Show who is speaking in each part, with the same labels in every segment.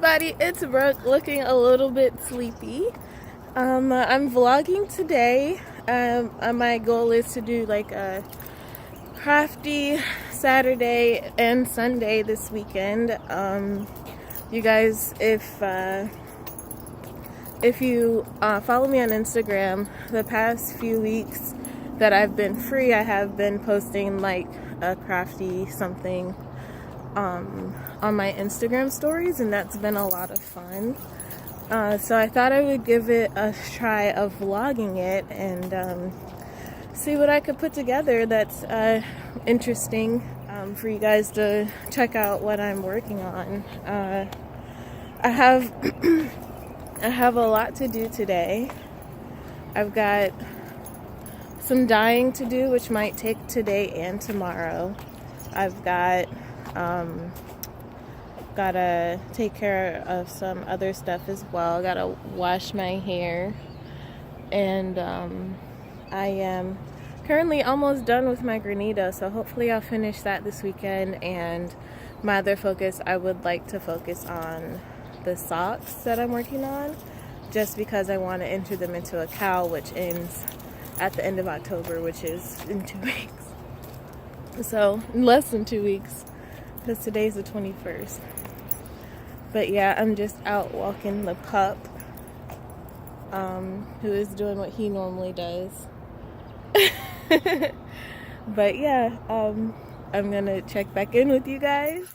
Speaker 1: everybody, it's Brooke, looking a little bit sleepy. I'm vlogging today. My goal is to do like a Crafty Saturday and Sunday this weekend. You guys, if you follow me on Instagram, the past few weeks that I've been free, I have been posting like a crafty something on my Instagram stories, and that's been a lot of fun. So I thought I would give it a try of vlogging it and see what I could put together that's interesting for you guys to check out what I'm working on. I have a lot to do today. I've got some dyeing to do, which might take today and tomorrow. I've got gotta take care of some other stuff as well. Gotta wash my hair, and I am currently almost done with my granita, so hopefully I'll finish that this weekend. And my other focus, I would like to focus on the socks that I'm working on, just because I want to enter them into a cowl, which ends at the end of October, which is in 2 weeks. So in less than 2 weeks, because today's the 21st. But yeah, I'm just out walking the pup, who is doing what he normally does. But yeah, I'm gonna check back in with you guys.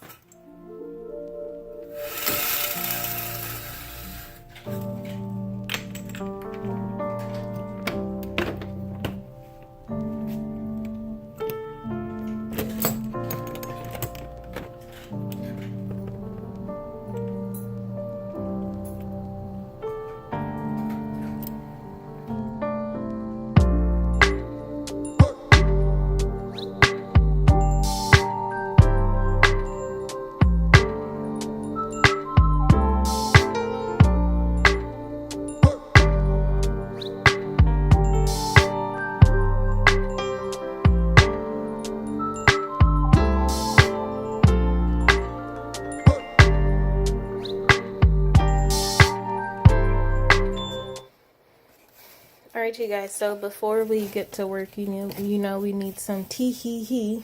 Speaker 1: Alright, you guys, so before we get to work, you know we need some tee-hee-hee.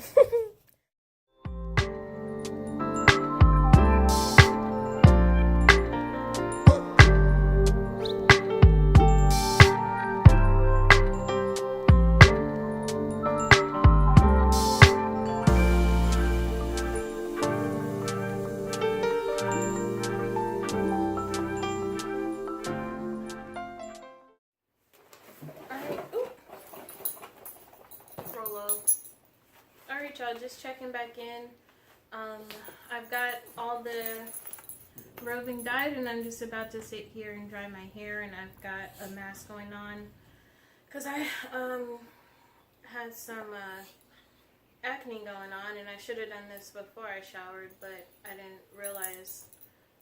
Speaker 1: Alright, y'all, just checking back in. I've got all the roving dyed, and I'm just about to sit here and dry my hair, and I've got a mask going on because I had some acne going on, and I should have done this before I showered, but I didn't realize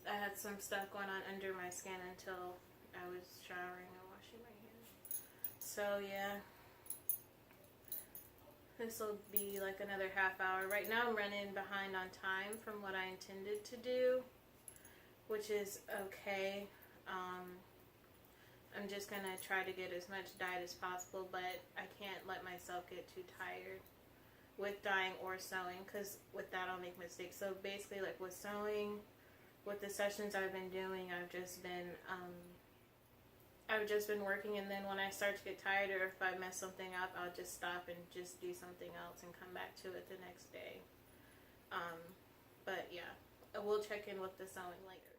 Speaker 1: I had some stuff going on under my skin until I was showering and washing my hair. So yeah, this will be like another half hour. Right now I'm running behind on time from what I intended to do, which is okay. I'm just gonna try to get as much dyed as possible, but I can't let myself get too tired with dyeing or sewing, because with that I'll make mistakes. So basically, like with sewing, with the sessions I've been doing, I've just been working, and then when I start to get tired, or if I mess something up, I'll just stop and just do something else and come back to it the next day. But yeah, we'll check in with the sewing later.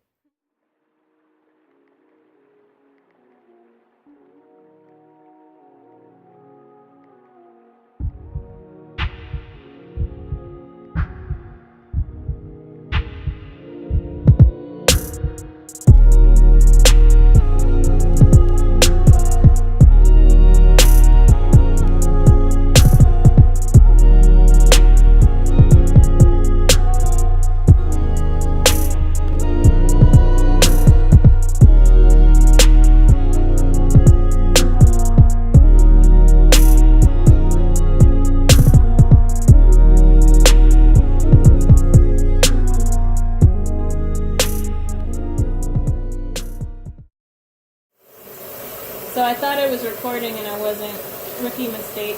Speaker 1: was recording and I wasn't. Rookie mistake.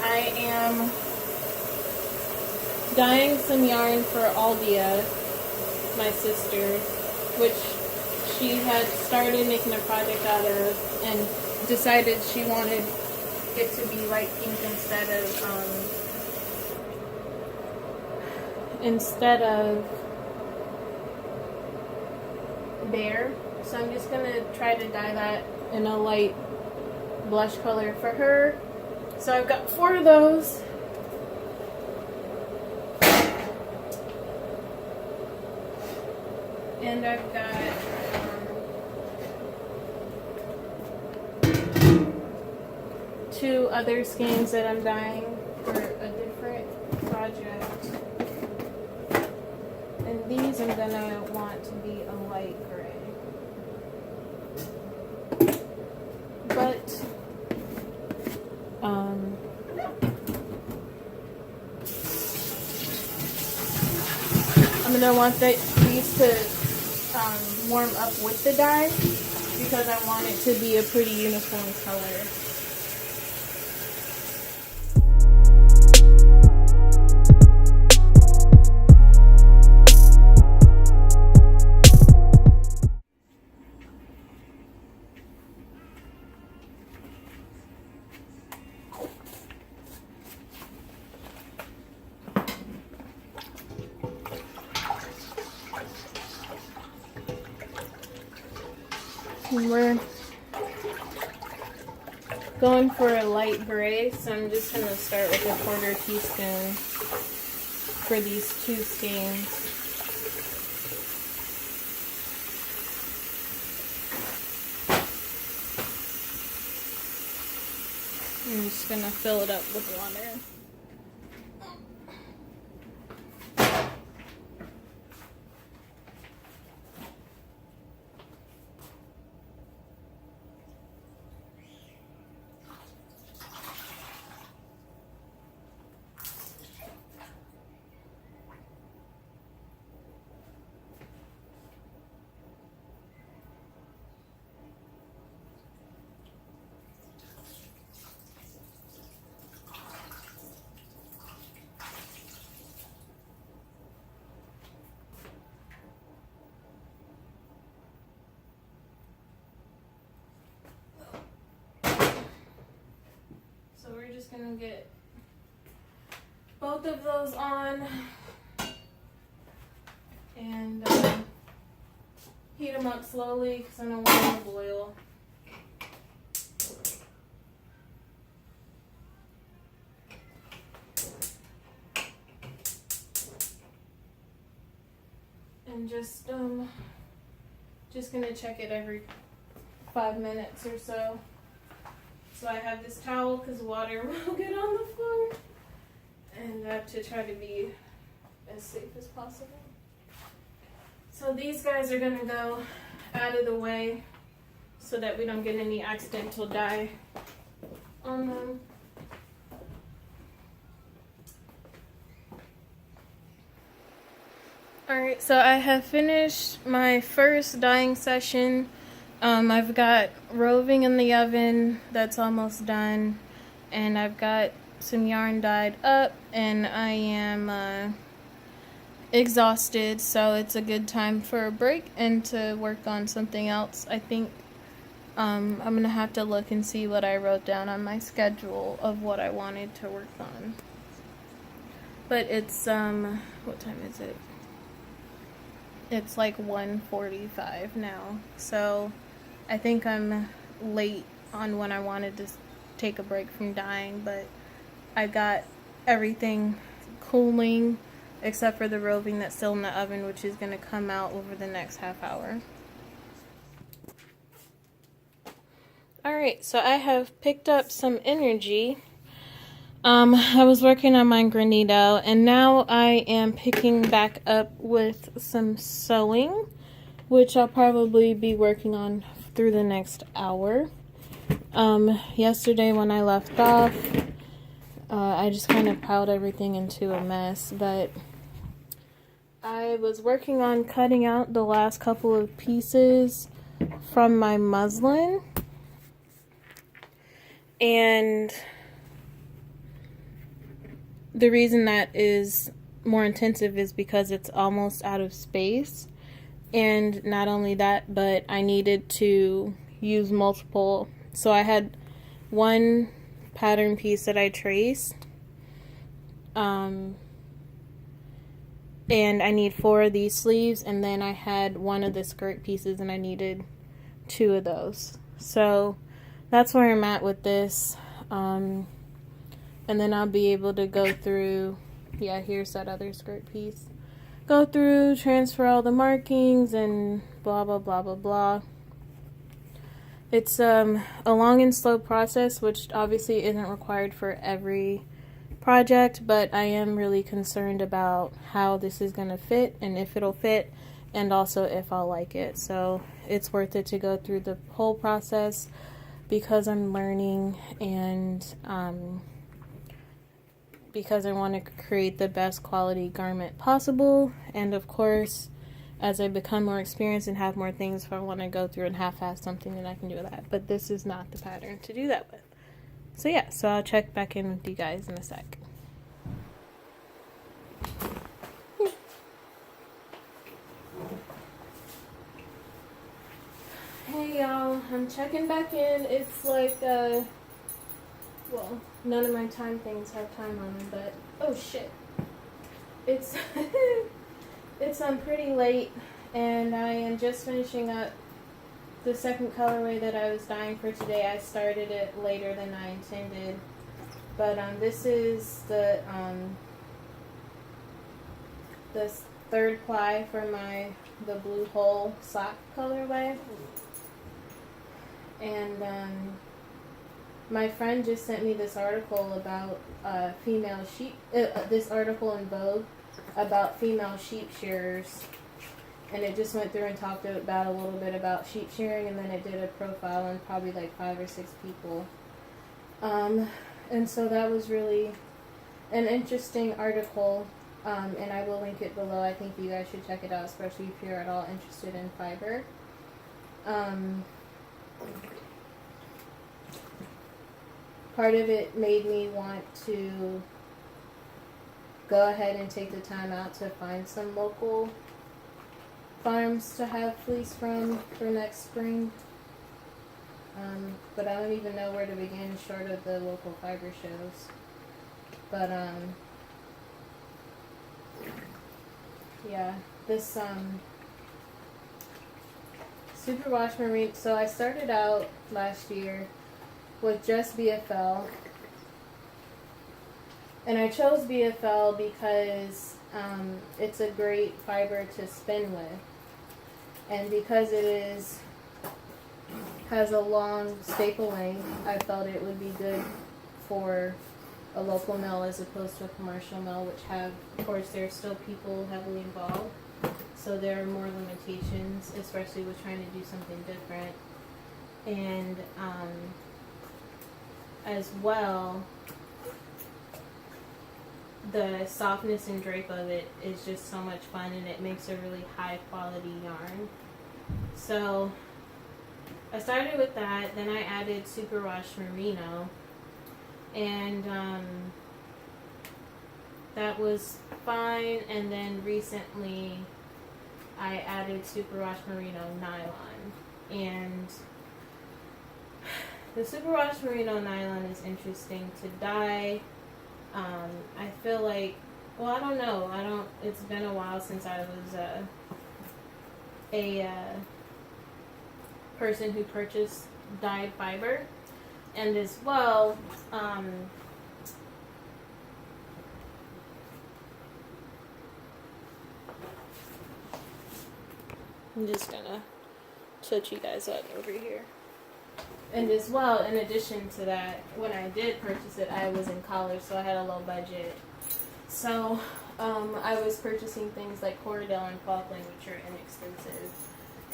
Speaker 1: I am dyeing some yarn for Aldia, my sister, which she had started making a project out of and decided she wanted it to be light pink instead of bare. So I'm just gonna try to dye that in a light blush color for her. So I've got 4 of those. And I've got 2 other skeins that I'm dyeing for a different project. And these I'm gonna want to be a light gray. But I'm gonna want these to warm up with the dye because I want it to be a pretty uniform color. We're going for a light gray, so I'm just going to start with a 1/4 teaspoon for these 2 skeins. I'm just going to fill it up with water. So we're just going to get both of those on and heat them up slowly because I don't want them to boil. And just gonna check it every 5 minutes or so. So I have this towel because water will get on the floor, and I have to try to be as safe as possible. So these guys are gonna go out of the way so that we don't get any accidental dye on them. Alright, so I have finished my first dyeing session. I've got roving in the oven that's almost done, and I've got some yarn dyed up, and I am exhausted, so it's a good time for a break and to work on something else. I think I'm gonna have to look and see what I wrote down on my schedule of what I wanted to work on. But it's what time is it? It's like 1:45 now, so I think I'm late on when I wanted to take a break from dyeing, but I got everything cooling except for the roving that's still in the oven, which is going to come out over the next half hour. Alright, so I have picked up some energy. I was working on my granito, and now I am picking back up with some sewing, which I'll probably be working on through the next hour. Yesterday when I left off, I just kind of piled everything into a mess, but I was working on cutting out the last couple of pieces from my muslin, and the reason that is more intensive is because it's almost out of space. And not only that, but I needed to use multiple. So I had one pattern piece that I traced, and I need 4 of these sleeves, and then I had one of the skirt pieces and I needed 2 of those. So that's where I'm at with this. And then I'll be able to go through, yeah, here's that other skirt piece. Go through, transfer all the markings, and blah, blah, blah, blah, blah. It's a long and slow process, which obviously isn't required for every project, but I am really concerned about how this is going to fit, and if it'll fit, and also if I'll like it. So it's worth it to go through the whole process because I'm learning, and because I want to create the best quality garment possible. And of course, as I become more experienced and have more things, if I want to go through and half-ass something, then I can do that. But this is not the pattern to do that with. So yeah, so I'll check back in with you guys in a sec. Hey y'all, I'm checking back in. It's like, well, none of my time things have time on them, but, oh shit. It's, it's pretty late, and I am just finishing up the second colorway that I was dyeing for today. I started it later than I intended, but this is the third ply for the blue hole sock colorway. And my friend just sent me this article about female sheep. This article in Vogue about female sheep shearers, and it just went through and talked about a little bit about sheep shearing, and then it did a profile on probably like 5 or 6 people. And so that was really an interesting article, and I will link it below. I think you guys should check it out, especially if you're at all interested in fiber. Part of it made me want to go ahead and take the time out to find some local farms to have fleece from for next spring. But I don't even know where to begin short of the local fiber shows. But yeah, this superwash marine. So I started out last year with just BFL, and I chose BFL because it's a great fiber to spin with, and because it has a long staple length, I felt it would be good for a local mill as opposed to a commercial mill, which have, of course, there's still people heavily involved, so there are more limitations, especially with trying to do something different. And as well, the softness and drape of it is just so much fun, and it makes a really high quality yarn. So I started with that, then I added superwash merino, and that was fine. And then recently I added superwash merino nylon, and the superwash merino nylon is interesting to dye. I feel like, well, I don't know. It's been a while since I was a person who purchased dyed fiber. And as well, I'm just gonna touch you guys up over here. And as well, in addition to that, when I did purchase it, I was in college, so I had a low budget. So I was purchasing things like Corridell and Falkland, which are inexpensive,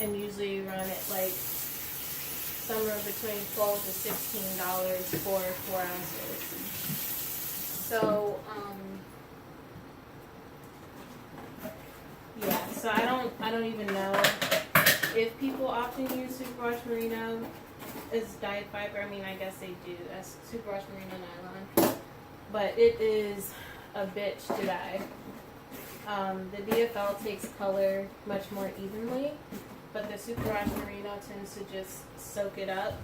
Speaker 1: and usually run at like somewhere between $12 to $16 for 4 ounces. So yeah, so I don't even know if people often use superwash merino as dyed fiber, I mean, I guess they do. That's superwash merino nylon. But it is a bitch to dye. The BFL takes color much more evenly, but the superwash merino tends to just soak it up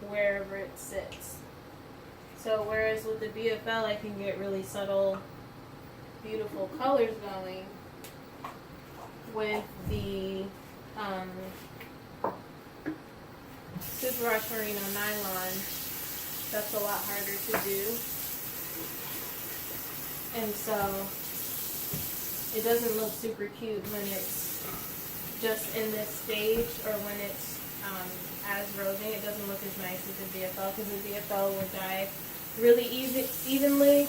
Speaker 1: wherever it sits. So whereas with the BFL I can get really subtle, beautiful colors going, with the superwash merino nylon, that's a lot harder to do. And so it doesn't look super cute when it's just in this stage, or when it's as roving. It doesn't look as nice as the BFL, because the BFL will dye really evenly,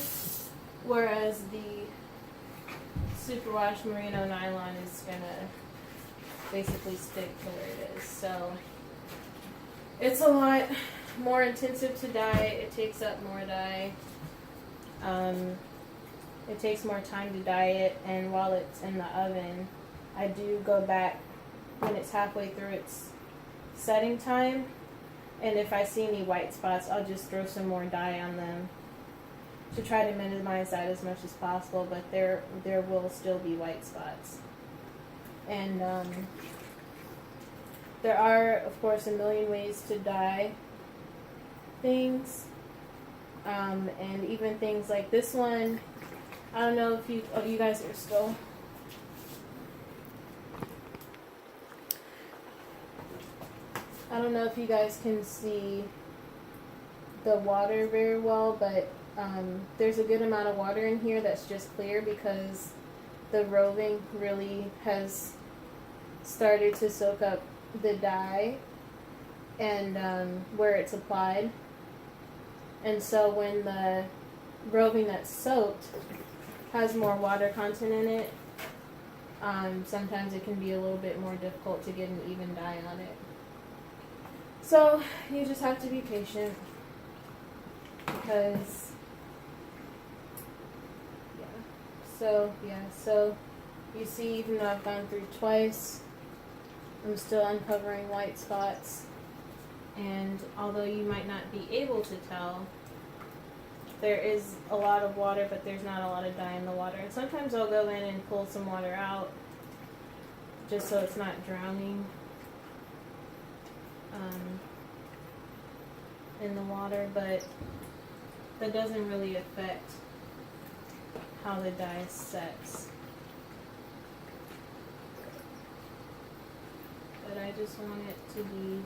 Speaker 1: whereas the superwash merino nylon is gonna basically stick to where it is. So it's a lot more intensive to dye. It takes up more dye. It takes more time to dye it, and while it's in the oven, I do go back when it's halfway through its setting time, and if I see any white spots, I'll just throw some more dye on them to try to minimize that as much as possible, but there will still be white spots. And there are, of course, a million ways to dye things, and even things like this one. I don't know if you guys are still. I don't know if you guys can see the water very well, but there's a good amount of water in here that's just clear because the roving really has started to soak up the dye and where it's applied. And so when the roving that's soaked has more water content in it, sometimes it can be a little bit more difficult to get an even dye on it. So you just have to be patient, because so you see, even though I've gone through twice, I'm still uncovering white spots. And although you might not be able to tell, there is a lot of water, but there's not a lot of dye in the water. And sometimes I'll go in and pull some water out just so it's not drowning in the water, but that doesn't really affect how the dye sets. But I just want it to be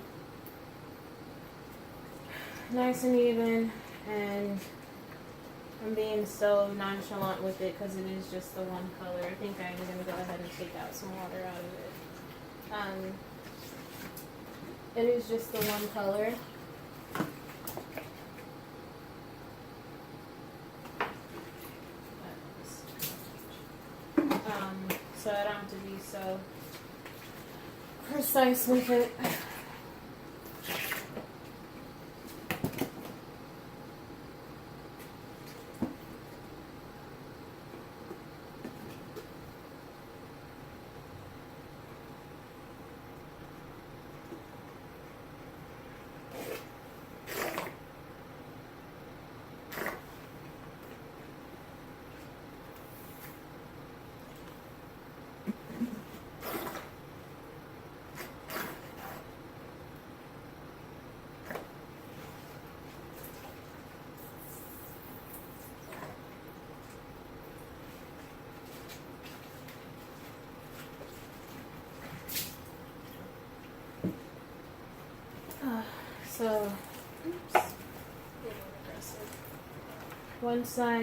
Speaker 1: nice and even, and I'm being so nonchalant with it because it is just the one color. I think I'm going to go ahead and take out some water out of it. It is just the one color. So I don't have to be so precise with it. So, oops, once I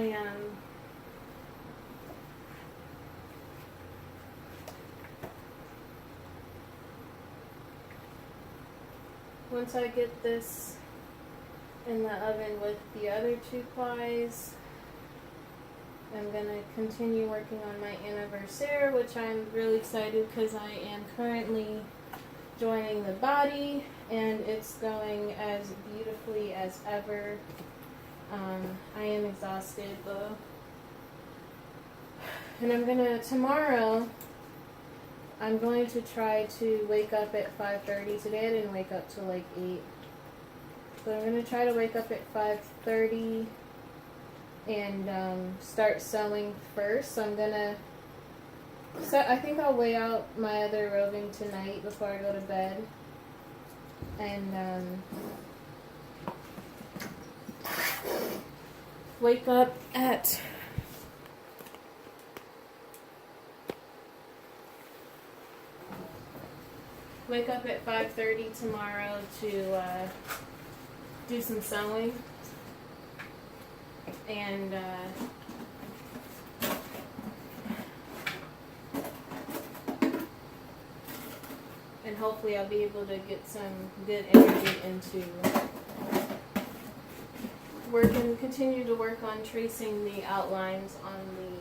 Speaker 1: get this in the oven with the other two plies, I'm going to continue working on my anniversaire, which I'm really excited because I am currently joining the body, and it's going as beautifully as ever. I am exhausted though, and I'm gonna tomorrow I'm going to try to wake up at 5:30. Today I didn't wake up till like 8. So I'm going to try to wake up at 5:30 and start sewing first. So I'm going to... So I think I'll weigh out my other roving tonight before I go to bed. And wake up at... Wake up at 5:30 tomorrow to do some sewing, and hopefully I'll be able to get some good energy into work and continue to work on tracing the outlines on the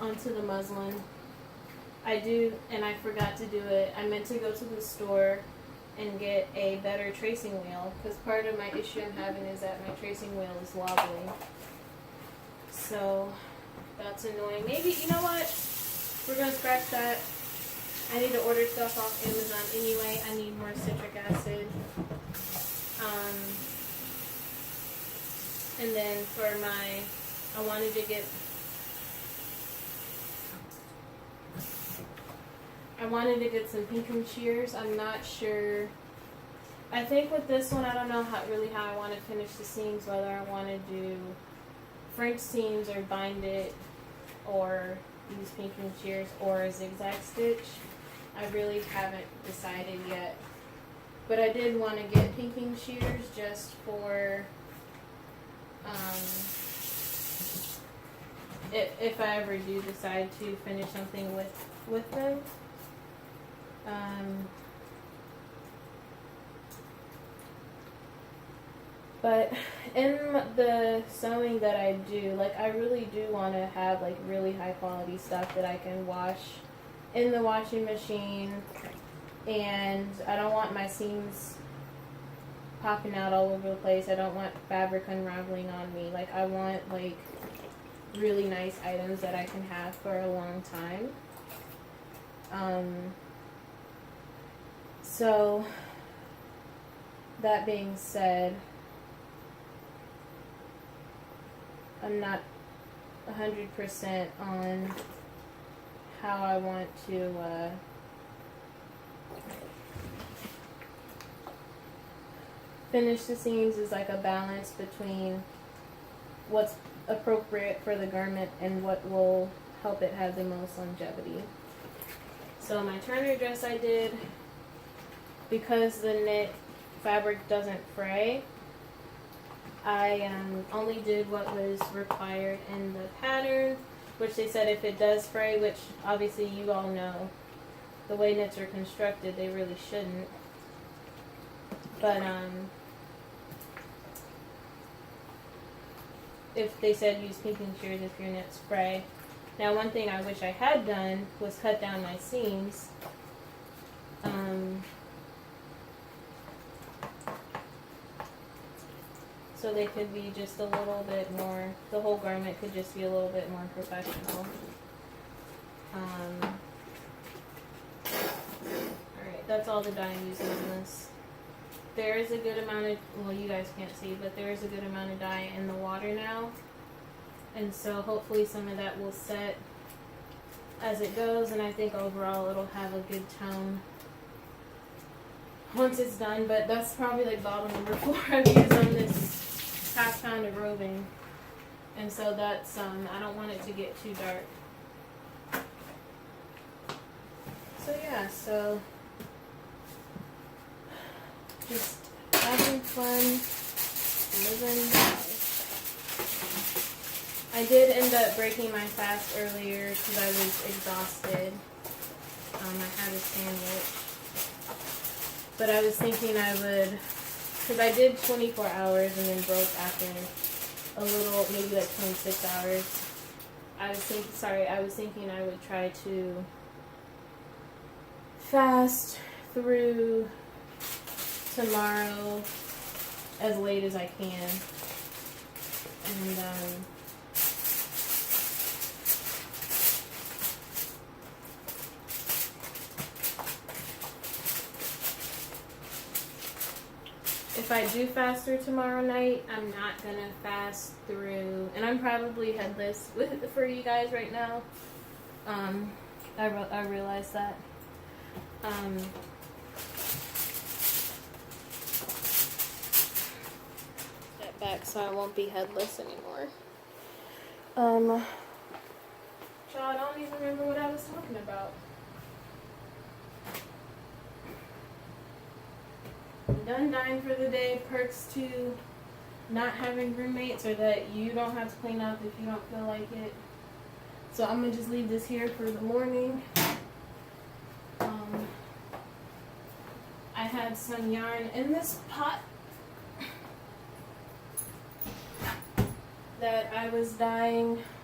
Speaker 1: onto the muslin. I do, and I forgot to do it. I meant to go to the store and get a better tracing wheel, because part of my issue I'm having is that my tracing wheel is wobbly. So that's annoying. Maybe, you know what? We're going to scratch that. I need to order stuff off Amazon anyway. I need more citric acid. And then for my, I wanted to get some pinkham shears. I'm not sure. I think with this one, I don't know how I want to finish the seams, whether I want to do French seams or bind it, or use pinkham shears or a zigzag stitch. I really haven't decided yet. But I did want to get pinkham shears just for if I ever do decide to finish something with them. But in the sewing that I do, like, I really do want to have like really high quality stuff that I can wash in the washing machine, and I don't want my seams popping out all over the place. I don't want fabric unraveling on me. Like, I want like really nice items that I can have for a long time. So that being said, I'm not 100% on how I want to finish the seams. Is like a balance between what's appropriate for the garment and what will help it have the most longevity. So my Turner dress I did, because the knit fabric doesn't fray, I only did what was required in the pattern, which they said if it does fray, which obviously you all know, the way knits are constructed, they really shouldn't. But if they said use pinking shears if your knits fray. Now, one thing I wish I had done was cut down my seams. So they could be just a little bit more, the whole garment could just be a little bit more professional. Alright, that's all the dye I'm using on this. There is a good amount of, well, you guys can't see, but there is a good amount of dye in the water now. And so hopefully some of that will set as it goes, and I think overall it'll have a good tone once it's done. But that's probably like bottle number 4 I've used on this half pound of roving, and so that's I don't want it to get too dark. So yeah, so just having fun, living life. I did end up breaking my fast earlier because I was exhausted. I had a sandwich, but I was thinking I would, because I did 24 hours and then broke after a little, maybe like 26 hours. I was thinking I would try to fast through tomorrow as late as I can. And if I do fast through tomorrow night, I'm not gonna fast through, and I'm probably headless for you guys right now. I realize that. Get back so I won't be headless anymore. Child, I don't even remember what I was talking about. I'm done dying for the day. Perks to not having roommates, or that you don't have to clean up if you don't feel like it. So I'm gonna just leave this here for the morning. I had some yarn in this pot that I was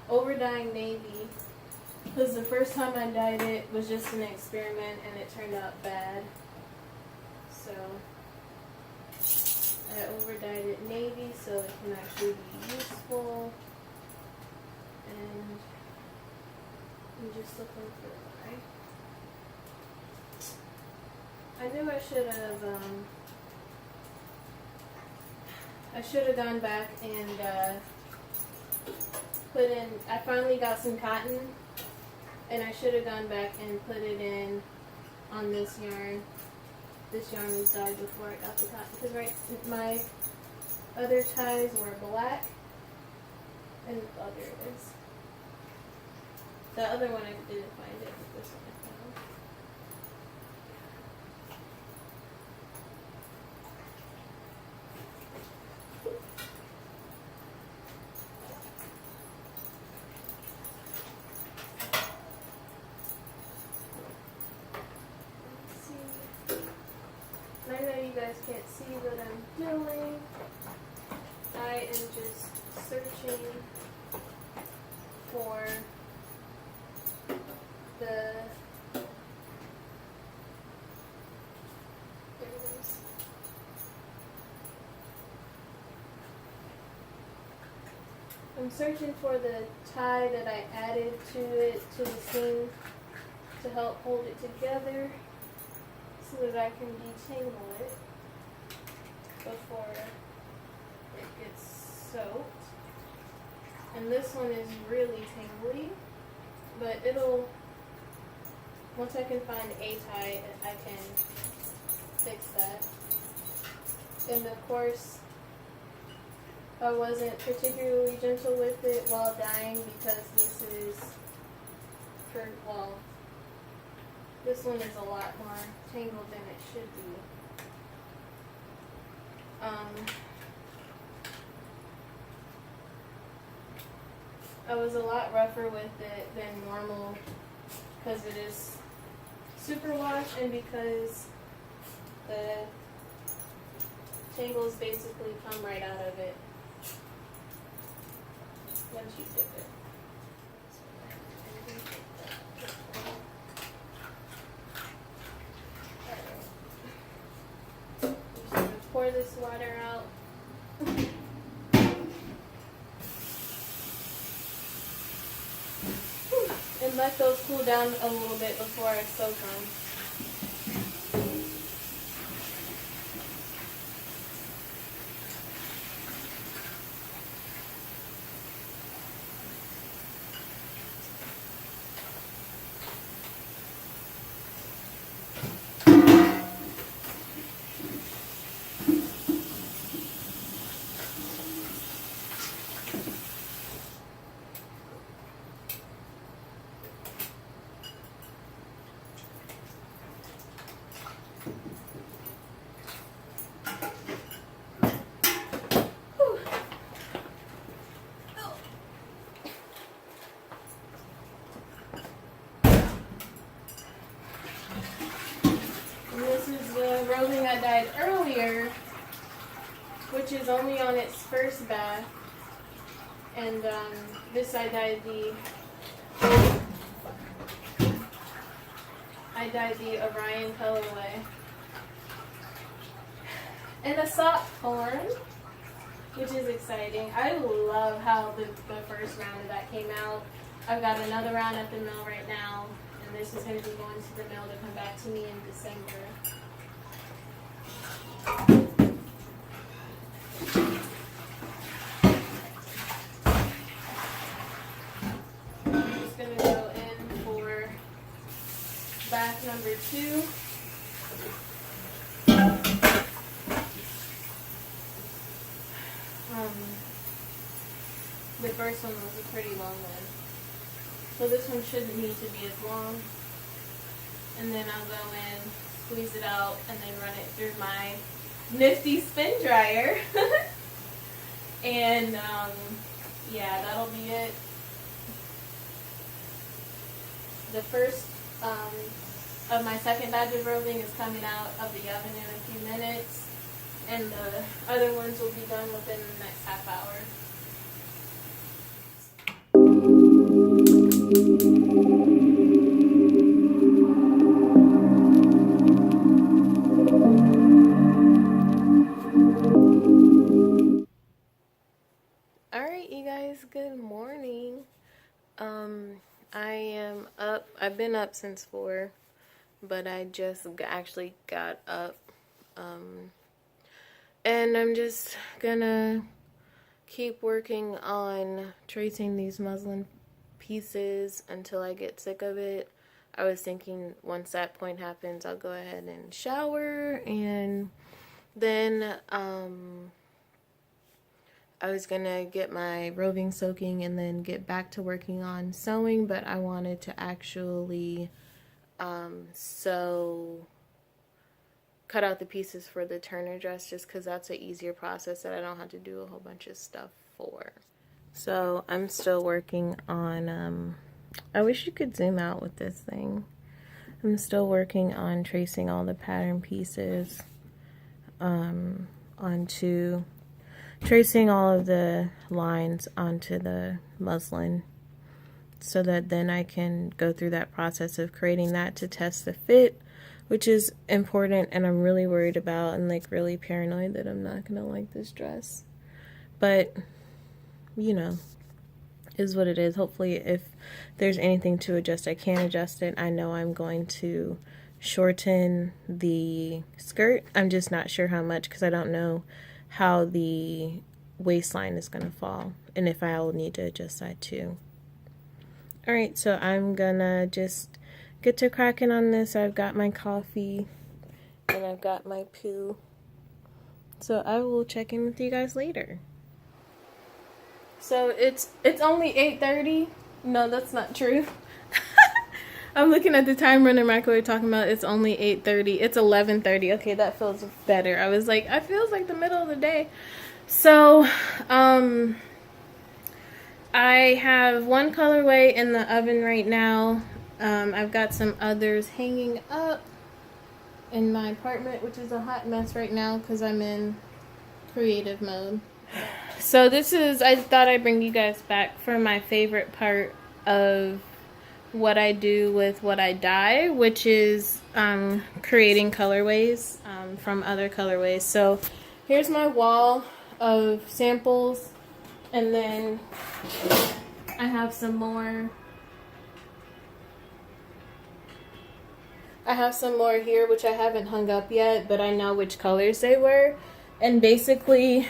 Speaker 1: over dyeing navy, because the first time I dyed it was just an experiment and it turned out bad. So I over dyed it navy so it can actually be useful, and I'm just looking for why. I knew I should have gone back and put in, I finally got some cotton, and I should have gone back and put it in on this yarn. This yarn was dyed before I got the cotton, because my other ties were black, and oh, there it is. The other one I didn't find it, but this one I found. I know you guys can't see what I'm doing. I am just searching for the, there it is. I'm searching for the tie that I added to it, to the seam, to help hold it together, so that I can detangle it before it gets soaked. And this one is really tangly, but it'll, once I can find a tie, I can fix that. And of course, I wasn't particularly gentle with it while dyeing, because this is, well, this one is a lot more tangled than it should be. I was a lot rougher with it than normal, because it is superwash and because the tangles basically come right out of it once you dip it. Pour this water out. And let those cool down a little bit before I soak them. Roving I dyed earlier, which is only on its first bath, and this I dyed the Orion colorway, and a sock form, which is exciting. I love how the first round of that came out. I've got another round at the mill right now, and this is going to be going to the mill to come back to me in December. I'm just gonna go in for bath number 2. The first one was a pretty long one, so this one shouldn't need to be as long. And then I'll go in, squeeze it out, and then run it through my nifty spin dryer. And yeah, that'll be it. The first of my second batch of roving is coming out of the oven in a few minutes, and the other ones will be done within the next half hour. Alright, you guys, good morning. I am up. I've been up since 4, but I just actually got up. And I'm just gonna keep working on tracing these muslin pieces until I get sick of it. I was thinking once that point happens, I'll go ahead and shower, and then I was gonna get my roving soaking and then get back to working on sewing, but I wanted to actually cut out the pieces for the Turner dress, just because that's an easier process that I don't have to do a whole bunch of stuff for. So I'm still working on, I wish you could zoom out with this thing. I'm still working on tracing all the pattern pieces tracing all of the lines onto the muslin, so that then I can go through that process of creating that to test the fit, which is important, and I'm really worried about and like really paranoid that I'm not gonna like this dress. But you know, is what it is. Hopefully if there's anything to adjust, I can adjust it. I know I'm going to shorten the skirt. I'm just not sure how much, because I don't know how the waistline is going to fall, and if I'll need to adjust that too. Alright, so I'm gonna just get to cracking on this. I've got my coffee and I've got my poo, so I will check in with you guys later. So it's only 8:30. No, that's not true. I'm looking at the timer in the microwave talking about it's only 8:30. It's 11:30. Okay, that feels better. I was like, I feels like the middle of the day. So, I have one colorway in the oven right now. I've got some others hanging up in my apartment, which is a hot mess right now because I'm in creative mode. So this is, I thought I'd bring you guys back for my favorite part of what I do with what I dye, which is creating colorways from other colorways. So here's my wall of samples, and then I have some more. I have some more here which I haven't hung up yet, but I know which colors they were. And basically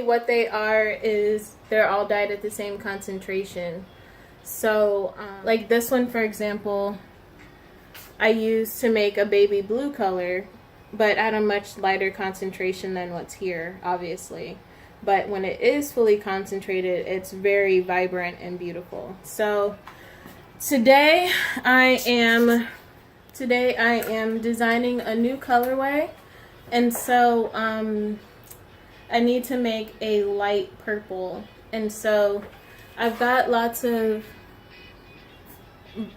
Speaker 1: what they are is they're all dyed at the same concentration. So like this one, for example, I used to make a baby blue color, but at a much lighter concentration than what's here, obviously. But when it is fully concentrated, it's very vibrant and beautiful. So today I am designing a new colorway, and so I need to make a light purple, and so I've got lots of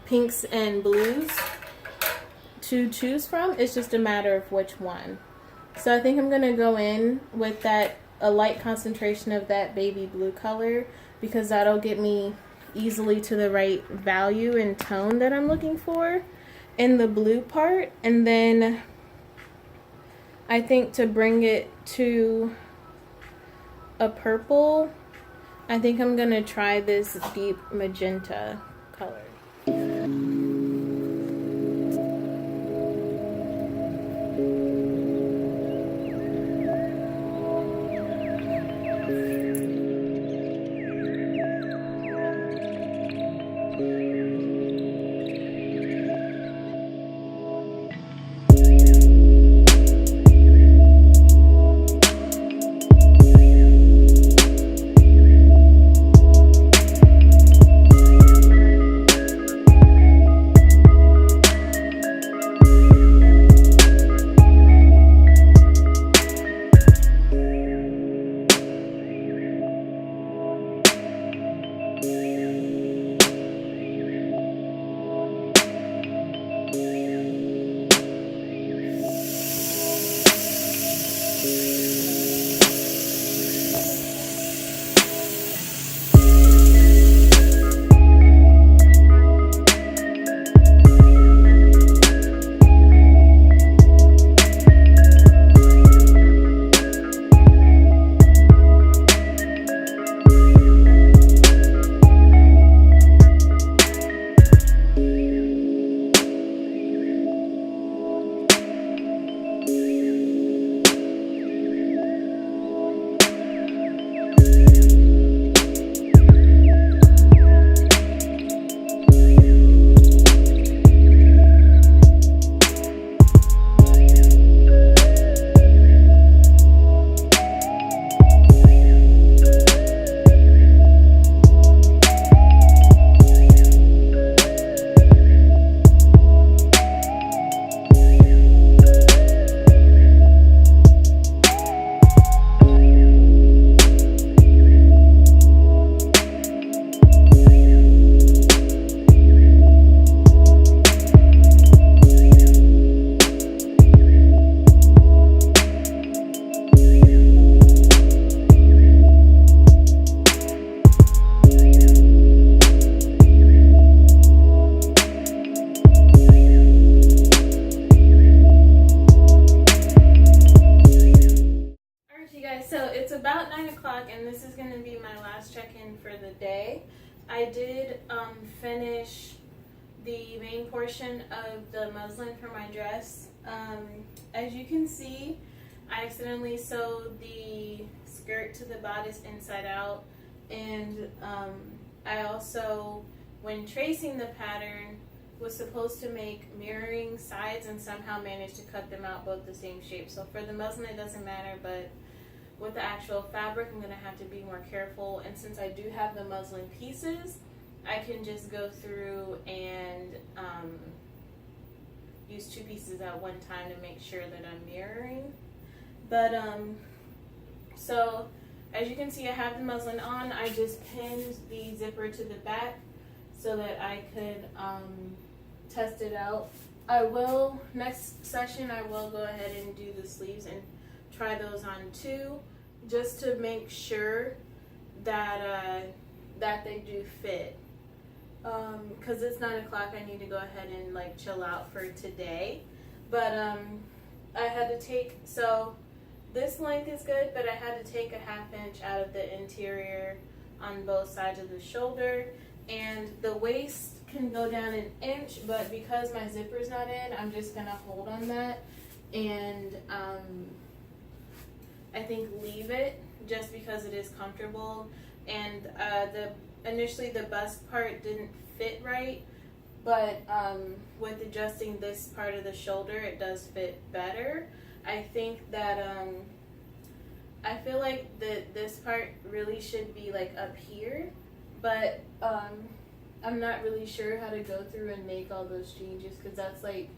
Speaker 1: pinks and blues to choose from. It's just a matter of which one. So I think I'm gonna go in with a light concentration of that baby blue color, because that'll get me easily to the right value and tone that I'm looking for in the blue part. And then I think to bring it to a purple, I think I'm gonna try this deep magenta color. about 9 o'clock, and this is going to be my last check-in for the day. I did finish the main portion of the muslin for my dress. As you can see, I accidentally sewed the skirt to the bodice inside out, and I also, when tracing the pattern, was supposed to make mirroring sides and somehow managed to cut them out both the same shape. So for the muslin it doesn't matter, but with the actual fabric I'm going to have to be more careful, and since I do have the muslin pieces, I can just go through and use 2 pieces at one time to make sure that I'm mirroring. But so as you can see, I have the muslin on. I just pinned the zipper to the back so that I could test it out. I will, next session, I will go ahead and do the sleeves and try those on too, just to make sure that that they do fit. Because it's 9 o'clock, I need to go ahead and like chill out for today. But I had to take, so this length is good, but I had to take a 1/2 inch out of the interior on both sides of the shoulder, and the waist can go down 1 inch, but because my zipper's not in, I'm just gonna hold on that and I think leave it just because it is comfortable. And initially the bust part didn't fit right, but with adjusting this part of the shoulder, it does fit better. I think that I feel like this part really should be like up here, but I'm not really sure how to go through and make all those changes, because that's like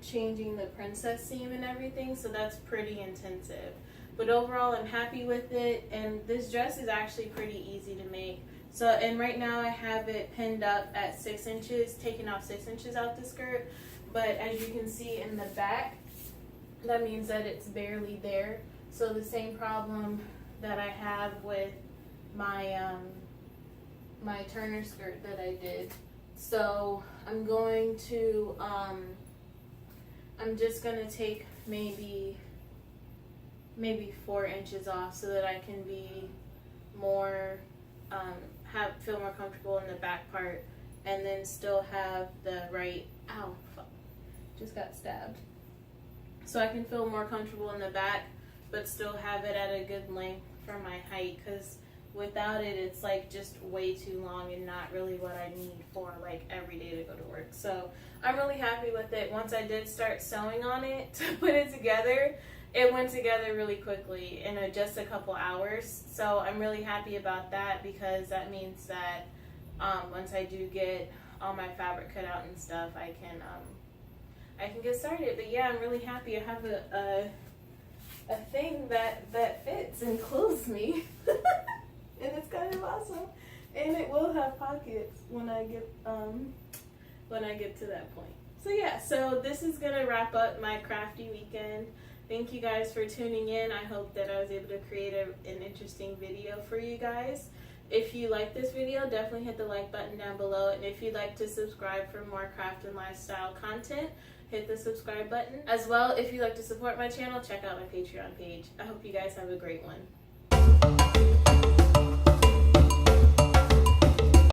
Speaker 1: changing the princess seam and everything, so that's pretty intensive. But overall, I'm happy with it, and this dress is actually pretty easy to make. So, and right now I have it pinned up at 6 inches, taking off 6 inches out the skirt, but as you can see in the back, that means that it's barely there. So the same problem that I have with my my Turner skirt that I did. So I'm going to I'm just gonna take maybe 4 inches off so that I can be more feel more comfortable in the back part, and then still have the right, ow, fuck, just got stabbed. So I can feel more comfortable in the back, but still have it at a good length for my height, because without it, it's like just way too long and not really what I need for like every day to go to work. So I'm really happy with it. Once I did start sewing on it to put it together, it went together really quickly in just a couple hours. So I'm really happy about that, because that means that once I do get all my fabric cut out and stuff, I can get started. But yeah, I'm really happy. I have a thing that fits and clothes me. And it's kind of awesome, and it will have pockets when I get to that point. So yeah, so this is gonna wrap up my crafty weekend. Thank you guys for tuning in. I hope that I was able to create an interesting video for you guys. If you like this video, definitely hit the like button down below, and if you'd like to subscribe for more craft and lifestyle content, hit the subscribe button. As well, if you'd like to support my channel, check out my Patreon page. I hope you guys have a great one.